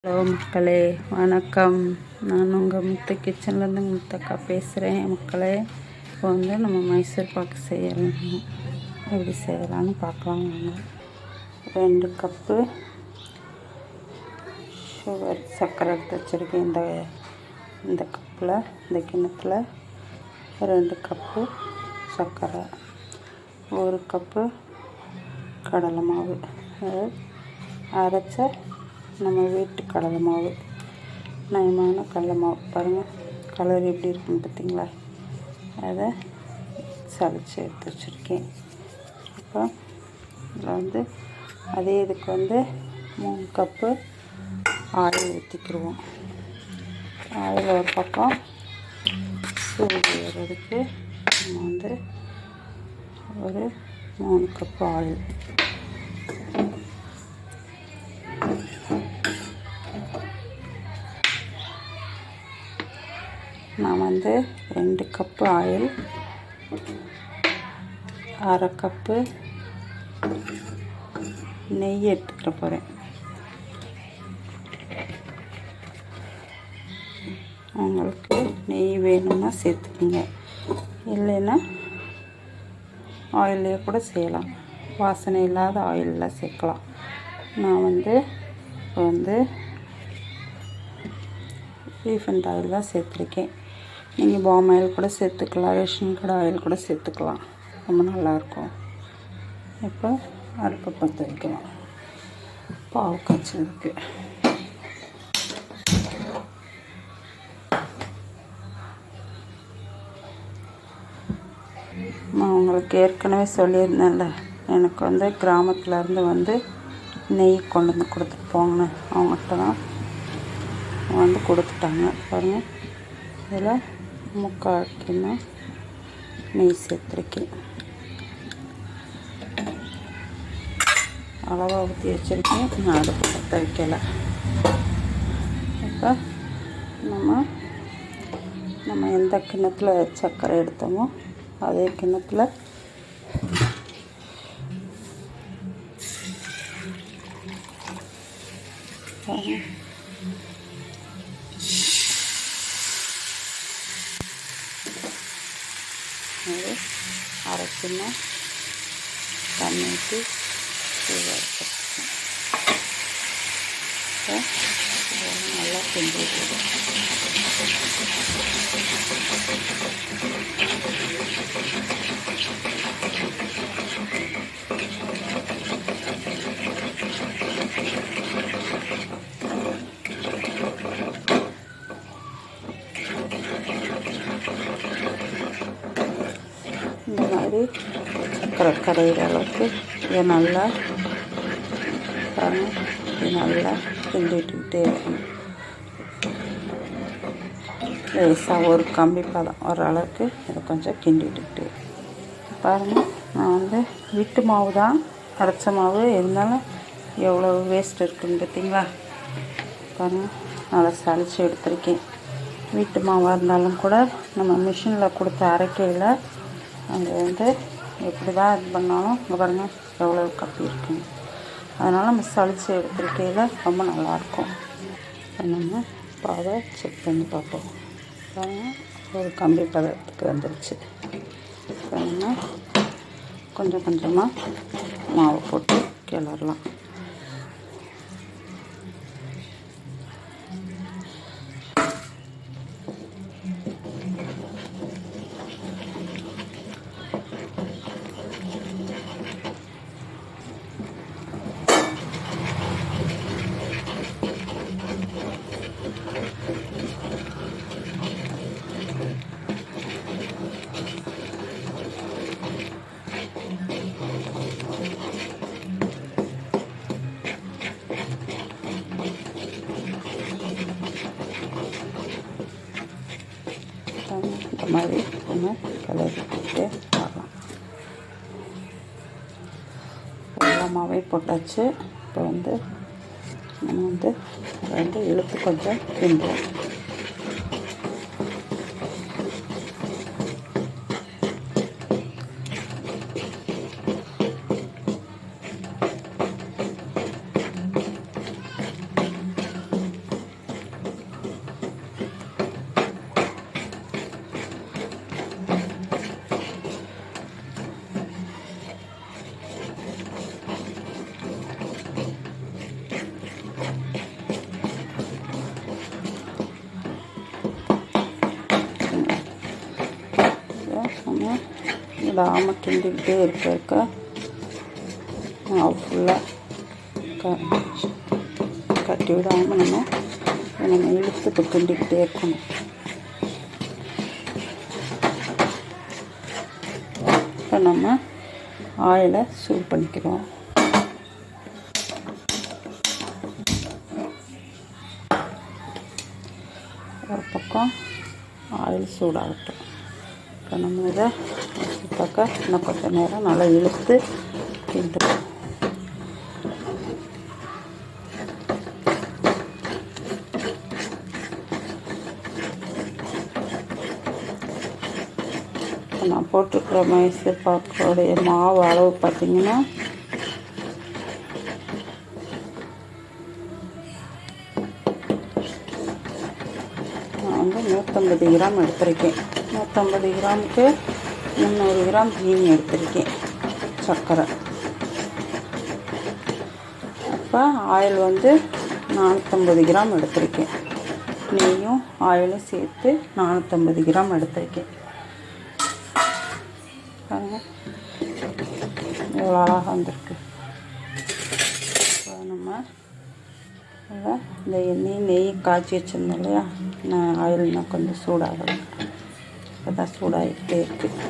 Hello மக்களே, வணக்கம். நான் உங்கள் முத்து கிச்சன்லேருந்து முத்தக்கா பேசுகிறேன் மக்களே. இப்போ வந்து நம்ம மைசூர் பாக்கு செய்யலாம். எப்படி செய்யலான்னு பார்க்கலாம் வாங்க. 2 கப்பு சுகர் சர்க்கரை எடுத்து வச்சுருக்கேன். இந்த கப்பில், இந்த கிண்ணத்தில் 2 கப்பு சர்க்கரை, 1 கப்பு கடலை மாவு, அரைச்ச நம்ம வீட்டு கடலை மாவு, நயமான கடலை மாவு. பாருங்கள் கலர் எப்படி இருக்குன்னு பார்த்தீங்களா? அதை சளிச்சு எடுத்து வச்சுருக்கேன். இப்போ இதில் வந்து இதுக்கு வந்து 3 கப்பு ஆயில் ஊற்றிக்கிடுவோம். ஆயில் ஒரு பக்கம் சூடு ஏறதுக்கு நம்ம வந்து ஒரு 3 கப்பு ஆயில், நான் வந்து 2 கப்பு ஆயில், 1/2 கப்பு நெய் எடுத்துக்கிற போகிறேன். உங்களுக்கு நெய் வேணும்னா சேர்த்துக்குங்க, இல்லைன்னா ஆயிலே கூட செய்யலாம். வாசனை இல்லாத ஆயிலில் சேர்க்கலாம். நான் வந்து இப்போ வந்து ரீஃபண்ட் ஆயில் தான் சேர்த்துருக்கேன். நீங்கள் பாம் ஆயில் கூட சேர்த்துக்கலாம், ரேஷன் கடை ஆயில் கூட சேர்த்துக்கலாம். ரொம்ப நல்லாயிருக்கும். இப்போ அடுப்பை பற்ற வைக்கலாம். பாவு காய்ச்சலுக்கு நான் உங்களுக்கு ஏற்கனவே சொல்லியிருந்தேன்ல, எனக்கு வந்து கிராமத்துலேருந்து வந்து நெய் கொண்டு வந்து கொடுத்துட்டு போங்கன்னு. அவங்ககிட்ட தான் வந்து கொடுத்துட்டாங்க. பாருங்கள், இதில் 3/4 கிண்ணம் நெய் சேர்த்துருக்கேன். அளவாக ஊற்றி வச்சுருக்கேன். நான் அடுப்பு பற்ற வைக்கலை. இப்போ நம்ம எந்த கிண்ணத்தில் சர்க்கரை எடுத்தோமோ அதே கிண்ணத்தில் ஒரு 1/2 கிண்ணம் தண்ணி ஊற்றி நல்லா கிண்டி இந்த மாதிரி சர்க்கரை கரையிற அளவுக்கு இதை நல்லா பாருங்கள், இது நல்லா கிண்டிட்டுக்கிட்டே இருக்கணும். லேசாக ஒரு கம்பி பதம் வர அளவுக்கு இதை கொஞ்சம் கிண்டிட்டுக்கிட்டே பாருங்கள். நான் வந்து வீட்டு மாவு தான், அரைச்ச மாவு இருந்தாலும் எவ்வளோ வேஸ்ட் இருக்குதுன்னு பார்த்தீங்களா? பாருங்கள், நல்லா சளிச்சு எடுத்துருக்கேன். வீட்டு மாவாக இருந்தாலும் கூட நம்ம மிஷினில் கொடுத்து அரைக்கையில் அங்கே வந்து எப்படி தான் இது பண்ணாலும் இங்கே பாருங்கள் எவ்வளோ கப்பி இருக்குங்க. அதனால் நம்ம சளிச்சு எடுத்துருக்கையில் ரொம்ப நல்லாயிருக்கும். நம்ம பாவை செக் பண்ணி பார்ப்போம். பாருங்கள், ஒரு கம்பி பதத்துக்கு வந்துருச்சு. நம்ம கொஞ்சம் கொஞ்சமாக மாவு போட்டு கிளறலாம். இந்த மாதிரி நம்ம கிளறிக்கிட்டே வரலாம். எல்லா மாவையும் போட்டாச்சு. இப்போ வந்து நம்ம வந்து இழுத்து கொஞ்சம் கிண்டுவோம். விடாமல் கிண்டிக்கிட்டே இருக்க மாவு ஃபுல்லாக கட்டி விடாமல் நம்ம இழுத்து கிண்டிக்கிட்டே இருக்கணும். இப்போ நம்ம ஆயிலை சூடு பண்ணிக்கிறோம். ஒரு பக்கம் ஆயில் சூடாகட்டும். இப்போ நம்ம இதை பக்கம் இன்னும் கொஞ்சம் நேரம் நல்லா இழுத்து கிண்டுறோம். நான் போட்டுருக்கிற மைசூர் பாக்கோடைய மாவு அளவு பார்த்திங்கன்னா நான் வந்து 150 கிராம் எடுத்திருக்கேன். 150 கிராமுக்கு 300 கிராம் ஜீனி எடுத்திருக்கேன், சர்க்கரை. அப்போ ஆயில் வந்து 450 கிராம் எடுத்திருக்கேன். நெய்யும் ஆயிலும் சேர்த்து 450 கிராம் எடுத்திருக்கேன். பாருங்கள் எவ்வளோ அழகாக வந்திருக்கு. நம்ம இந்த நெய் காய்ச்சி வச்சுருந்தோம் இல்லையா, நான் ஆயில்னா கொஞ்சம் சூடாகலை, இப்போ தான் சூடாகிட்டே இருக்குது.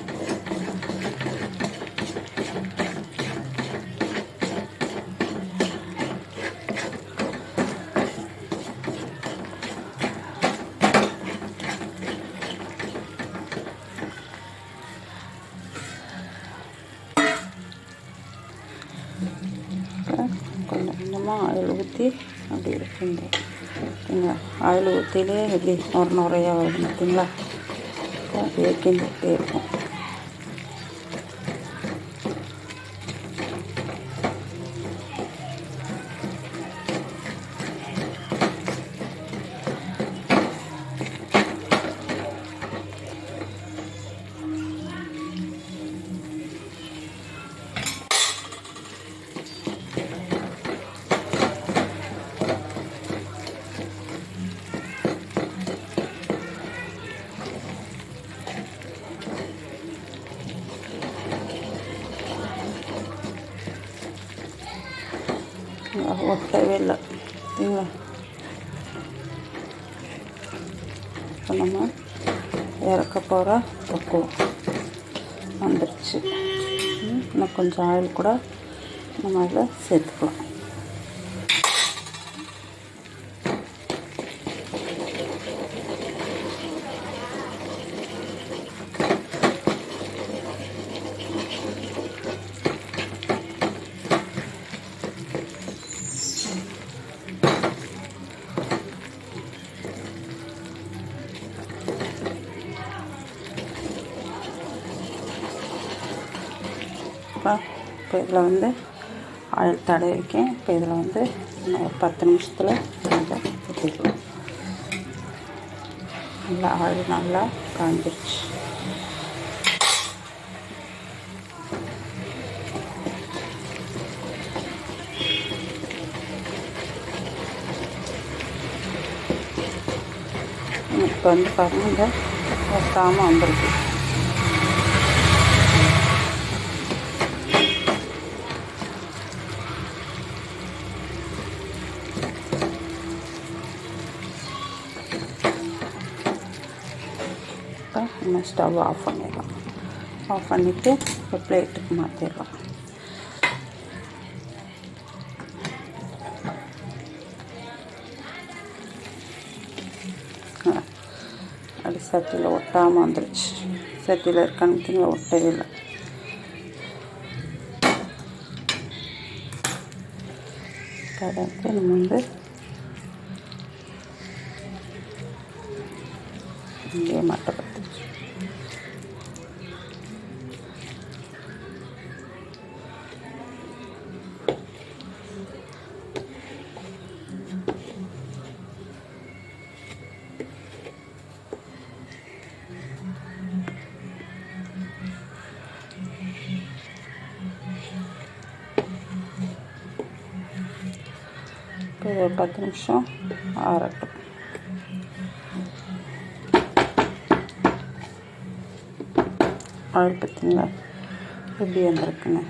கொஞ்சம் கொஞ்சமாக ஆயில் ஊற்றி அப்படி இருக்குங்க. பார்த்தீங்களா, ஆயில் ஊற்றிலே எப்படி நுரையாக வருது பார்த்தீங்களா. அப்படியே கிண்டிகிட்டே இருக்கும். ஒட்டவே இல்லை பார்த்தீங்களா. இப்போ நம்ம இறக்க போகிற பக்குவம் வந்துடுச்சு. இன்னும் கொஞ்சம் ஆயில் கூட நம்ம அதில் சேர்த்துக்கலாம். இப்போ இதில் வந்து ஆயில் தடவிருக்கேன். இப்போ இதில் வந்து இன்னும் ஒரு 10 நிமிஷத்தில் நல்லா ஊற்றிக்கலாம். நல்லா ஆயில் நல்லா காஞ்சிருச்சு. இப்போ வந்து பாருங்கள், இந்த ஒட்டாமல் வந்துருக்கு. நம்ம ஸ்டவ் ஆஃப் பண்ணிடலாம். ஆஃப் பண்ணிவிட்டு இப்போ பிளேட்டுக்கு மாற்றிடலாம். அப்படி சட்டியில் ஒட்டாமல் வந்துடுச்சு. சட்டியில் இருக்கான்னு பார்த்தீங்களா, ஒட்டவே இல்லை. அதை நம்ம வந்து இங்கே மட்டை பற்றி ஒரு 10 நிமிஷம் ஆறட்டும். ஆயில் பார்த்தீங்களா, எப்படி வந்திருக்குன்னு.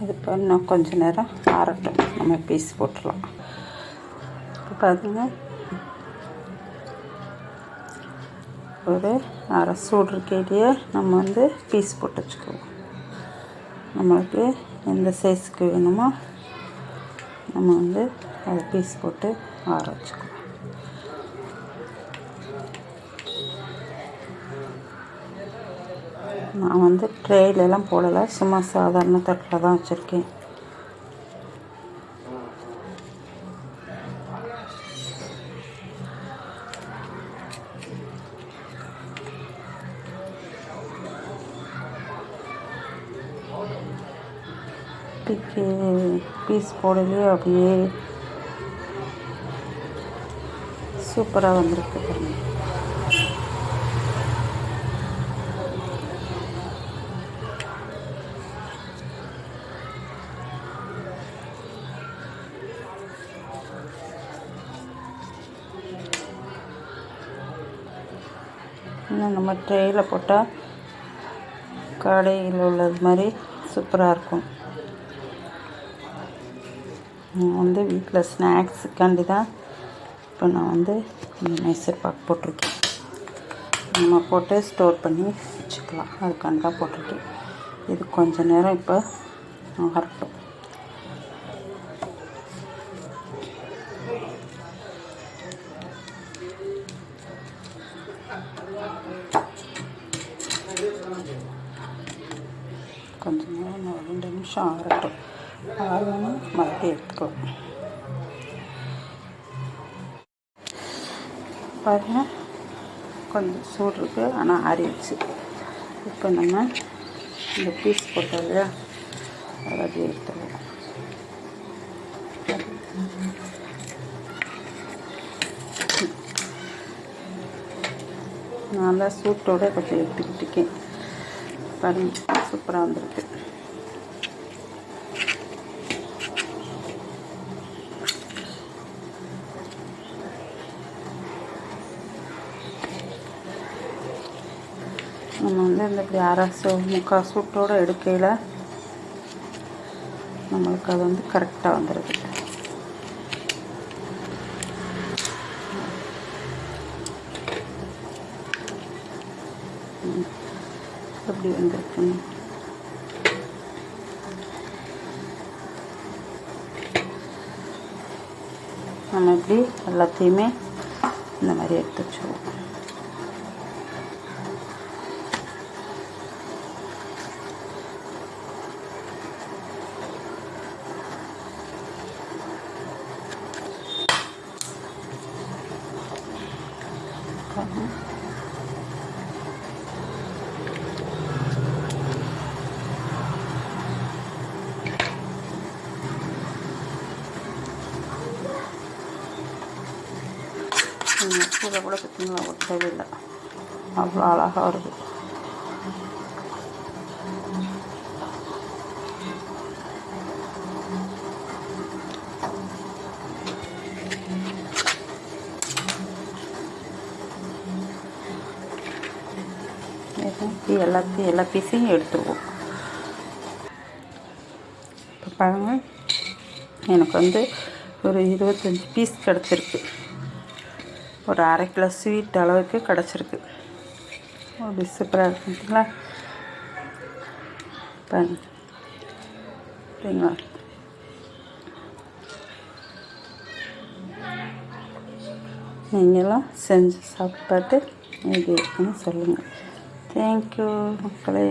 இது இப்போ இன்னும் கொஞ்சம் நேரம் ஆறட்டும், நம்ம பீஸ் போட்டுடலாம். இப்போ பார்த்திங்கன்னா ஒரு அரை சூடு இருக்கையிலேயே நம்ம வந்து பீஸ் போட்டு வச்சுக்குவோம். நம்மளுக்கு எந்த சைஸுக்கு வேணுமோ நம்ம வந்து அதை பீஸ் போட்டு ஆற வச்சுக்குவோம். நான் வந்து ட்ரேலெலாம் போடலை, சும்மா சாதாரண தட்டில் தான் வச்சுருக்கேன். பீஸ் போடலையே அப்படியே சூப்பராக வந்திருக்கு பாருங்கள். இன்னும் நம்ம ட்ரேயில் போட்டால் கடையில் உள்ளது மாதிரி சூப்பராக இருக்கும். நான் வந்து வீட்டில் ஸ்நாக்ஸுக்காண்டி தான் இப்போ நான் வந்து இந்த மைசூர் பாக் போட்டிருக்கேன். நம்ம போட்டு ஸ்டோர் பண்ணி வச்சுக்கலாம், அதுக்காண்டி தான் போட்டிருக்கேன். இது கொஞ்சம் நேரம் இப்போ ஆறட்டும். கொஞ்சம் நேரம் 2 நிமிஷம் ஆறட்டும். ஆறணும் மறுபடியும் எடுத்துக்கலாம். பாருங்கள், கொஞ்சம் சூடு இருக்குது, ஆனால் ஆறிடுச்சு. இப்போ நம்ம இந்த பீஸ் போட்டோம் இல்லையா, அதை அப்படியே எடுத்துக்கலாம். நான் தான் சூட்டோட கொஞ்சம் எடுத்துக்கிட்டு இருக்கேன். பாருங்கள், சூப்பராக வந்திருக்கு. நம்ம வந்து இந்த இப்படி அரை முக்கால் சூட்டோடு எடுக்கையில் நம்மளுக்கு அது வந்து கரெக்டாக வந்துடுது. எப்படி வந்திருக்குன்னு நம்ம இப்படி எல்லாத்தையுமே இந்த மாதிரி எடுத்து வச்சுருவோம். கூட கூட பார்த்தீங்களா, ஒட்டவே இல்லை, அவ்வளோ அழகாக வருது. எல்லா பீஸையும் எடுத்துருவோம். இப்போ பாருங்கள், எனக்கு வந்து ஒரு 25 பீஸ் கிடச்சிருக்கு. ஒரு அரை கிலோ ஸ்வீட் அளவுக்கு கிடச்சிருக்கு. அப்படி சூப்பராக இருக்குங்களா? பாருங்களா, நீங்களும் செஞ்சு சாப்பிட்டு எப்படி இருக்குன்னு சொல்லுங்கள். தேங்க்யூ மக்களே.